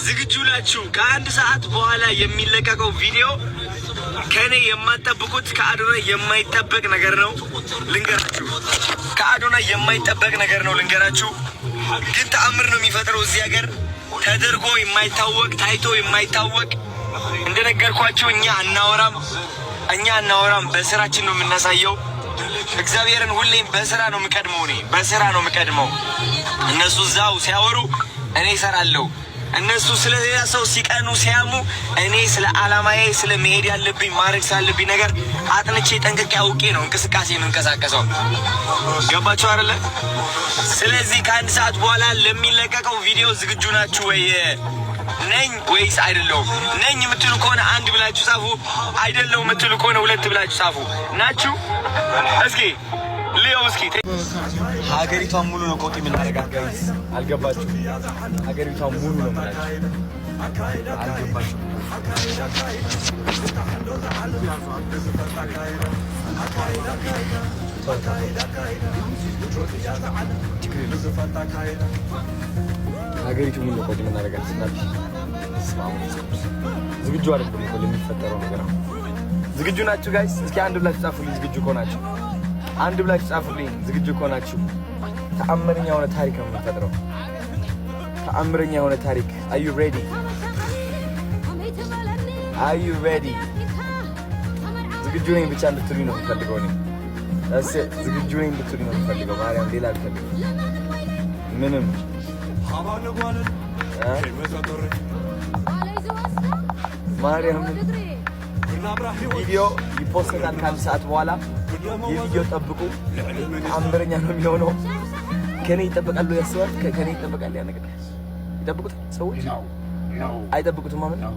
ዝግጁ ናችሁ? ከአንድ ሰዓት በኋላ የሚለቀቀው ቪዲዮ ከኔ የማትጠብቁት ከአዶናይ የማይጠበቅ ነገር ነው ልንገራችሁ። ከአዶናይ የማይጠበቅ ነገር ነው ልንገራችሁ። ግን ተአምር ነው የሚፈጥረው እዚህ ሀገር ተደርጎ የማይታወቅ ታይቶ የማይታወቅ። እንደነገርኳችሁ እኛ አናወራም በስራችን ነው የምናሳየው። እግዚአብሔርን ሁሌም በስራ ነው የምቀድመው። እኔ በስራ ነው የምቀድመው። እነሱ እዛው ሲያወሩ እኔ እሰራለሁ። እነሱ ስለ ሌላ ሰው ሲቀኑ ሲያሙ እኔ ስለ ዓላማዬ ስለ መሄድ ያለብኝ ማድረግ ስላለብኝ ነገር አጥንቼ ጠንቅቄ አውቄ ነው እንቅስቃሴ የምንቀሳቀሰው። ገባችሁ አይደለ? ስለዚህ ከአንድ ሰዓት በኋላ ለሚለቀቀው ቪዲዮ ዝግጁ ናችሁ ወይ? ነኝ ወይስ አይደለሁም? ነኝ የምትሉ ከሆነ አንድ ብላችሁ ጻፉ። አይደለሁም የምትሉ ከሆነ ሁለት ብላችሁ ጻፉ። ናችሁ? እስኪ ሊዮ እስኪ ሀገሪቷን ሙሉ ነው ቆጥ የምናደርጋት ጋይስ። አልገባችሁ? ሀገሪቷን ሙሉ ነው ማለት አልገባችሁ? ሀገሪቱ ሙሉ ነው ቆጥ የምናደርጋት ስናል ዝግጁ አይደለም እኮ ለሚፈጠረው ነገር ነው። ዝግጁ ናችሁ ጋይስ? እስኪ አንድ ብላችሁ ጻፉልኝ ዝግጁ ከሆናችሁ። አንድ ብላችሁ ጻፉልኝ ዝግጁ ከሆናችሁ። ተአምረኛ የሆነ ታሪክ ነው የምንፈጥረው። ተአምረኛ የሆነ ታሪክ። Are you ready? Are you ready? ዝግጁ ነኝ ብቻ እንድትሉኝ ነው የምፈልገው እኔ። ዝግጁ ነኝ እንድትሉኝ ነው የምፈልገው። ማርያም ሌላ አልፈልግም ምንም። ማርያም ቪዲዮ ይፖስታል ከአንድ ሰዓት በኋላ። የቪዲዮ ጠብቁ። ተአምረኛ ነው የሚሆነው። ከኔ ይጠበቃሉ ያስባል። ከኔ ይጠበቃል ያ ነገር ይጠብቁት ሰዎች አይጠብቁትም ማለት ነው።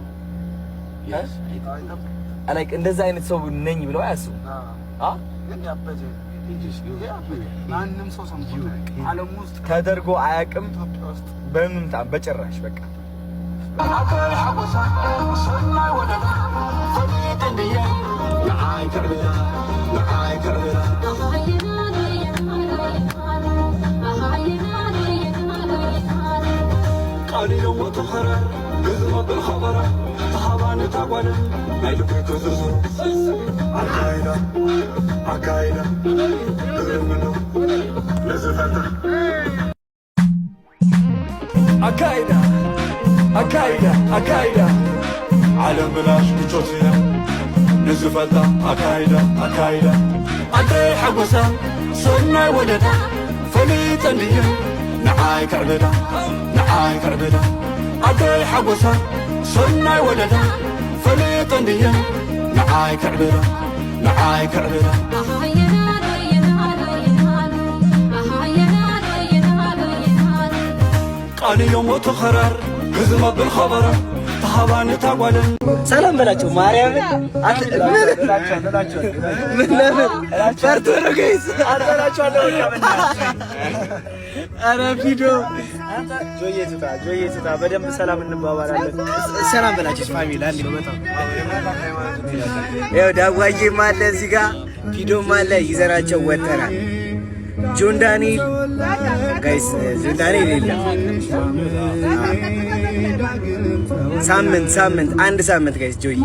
አላይክ እንደዛ አይነት ሰው ነኝ ብለው አያስቡ። ማንም ሰው ሰምቶ ዓለም ውስጥ ተደርጎ አያውቅም። በምንም በጭራሽ በቃ قالي يوم تخرر بزمة بالخبرة تحضاني تقوله ما يلقي كزوزو عكايدة عكايدة دغل منه لزفتة عكايدة عكايدة عكايدة عالم بلاش بجوتنا نزفتة عكايدة عكايدة عدي حقوسة صرنا ولدا فليت اللي نعاي كعبدا نعاي كعبدا عدي حقوسة صرنا ولدا فليت اللي نعاي كعبدا نعاي كعبدا قال يوم تخرر بزمة بالخبرة تحضاني تقوله ሰላም በላቸው ማርያም ምን ፈርቶ ነው ጋይስ አጣላችኋለሁ። አረ ቪዲዮ ጆዬ በደንብ ሰላም እንባባላለን። ሰላም በላቸው ፋሚሊ አንዴ ነው በጣም ያው ዳዋዬም አለ እዚህ ጋር ቪዲዮም አለ ይዘናቸው ወተናል። ጆን ዳንኤል ጋይስ ጆን ዳንኤል የለም። ሳምንት አንድ ሳምንት ጋይስ ጆዬ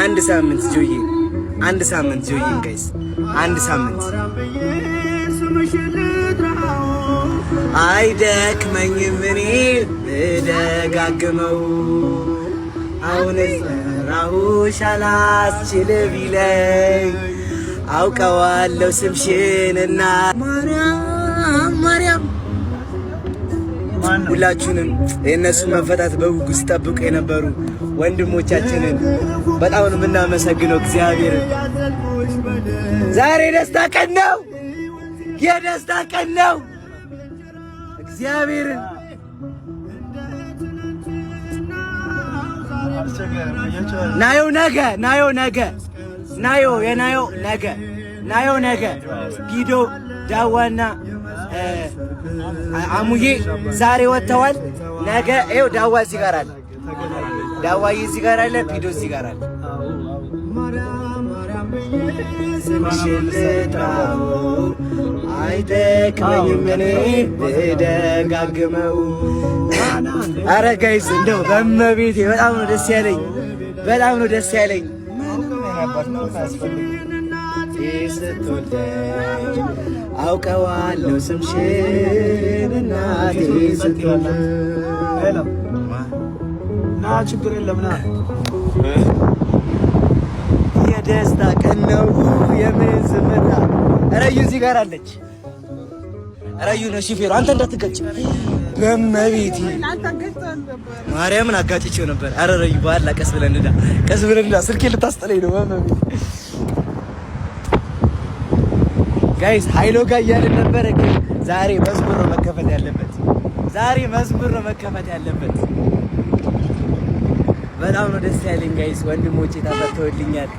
አንድ ሳምንት ጆዬ ጋይስ አንድ ሳምንት አይደክመኝም እኔ ልደጋግመው አሁን ራሁሽ አላስችል ቢለኝ አውቀዋለሁ ስምሽንና ማርያም ሁላችሁንም የእነሱ መፈታት በጉጉት ሲጠብቁ የነበሩ ወንድሞቻችንን በጣም ነው የምናመሰግነው። እግዚአብሔር ዛሬ ደስታ ቀን ነው፣ የደስታ ቀን ነው። እግዚአብሔርን ናዮ ነገ ጊዶ ዳዋና አሙዬ ዛሬ ወጥተዋል። ነገ ይኸው ዳዋ እዚህ ጋር አለ፣ ዳዋዬ እዚህ ጋር አለ፣ ቪዲዮ እዚህ ጋር አለ። ስምሽን ልጥራው አይጠቅመኝም እኔ ብደጋግመው። ኧረ ጋይስ እንደው በእመቤቴ በጣም ነው ደስ ያለኝ፣ በጣም ነው ደስ ያለኝ። ስትወልደኝ አውቀዋለሁ ስምሽን እናቴ ስትወልደኝ። ና ችግር የለም ና። የደስታ ቀን ነው የምን ዝምታ። ረዩ እዚህ ጋር አለች። ረዩ ነው ሹፌሩ። አንተ እንዳትጋጭ በእመቤቴ ማርያምን አጋጭቼው ነበር። ኧረ ረዩ በኋላ ቀስ ብለን እንዳ፣ ቀስ ብለን እንዳ። ስልኬ ልታስጠለኝ ነው በእመቤቴ። ጋይስ ኃይሎ ጋር እያልን ነበረ፣ ግን ዛሬ መዝሙር ነው መከፈት ያለበት። ዛሬ መዝሙር ነው መከፈት ያለበት። በጣም ነው ደስ ያለኝ ጋይስ። ወንድሞቼ ተፈተውልኛል።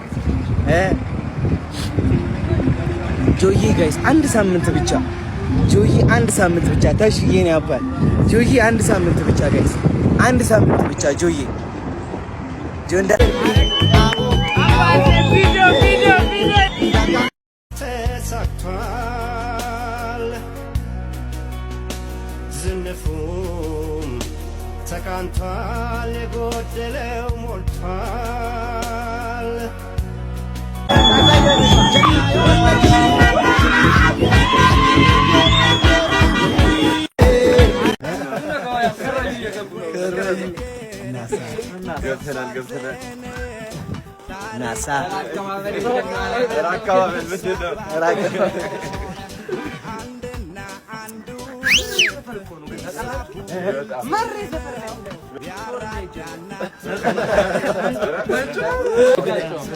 ጆዬ ጋይስ አንድ ሳምንት ብቻ፣ ጆዬ አንድ ሳምንት ብቻ። ታሽዬ ነው ያባል ጆዬ አንድ ሳምንት ብቻ ጋይስ፣ አንድ ሳምንት ብቻ ጆዬ ጆንዳ ተሳክቷል። ዝንፉም ተቃንቷል፣ የጎደለው ሞልቷል። ገብተናል ናሳ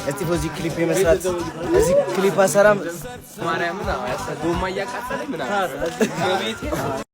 እስቲ በዚህ ክሊፕ የመስራት እዚህ ክሊፕ አሰራም ማርያም ነው ያሰደው ማያቃተለ ምናምን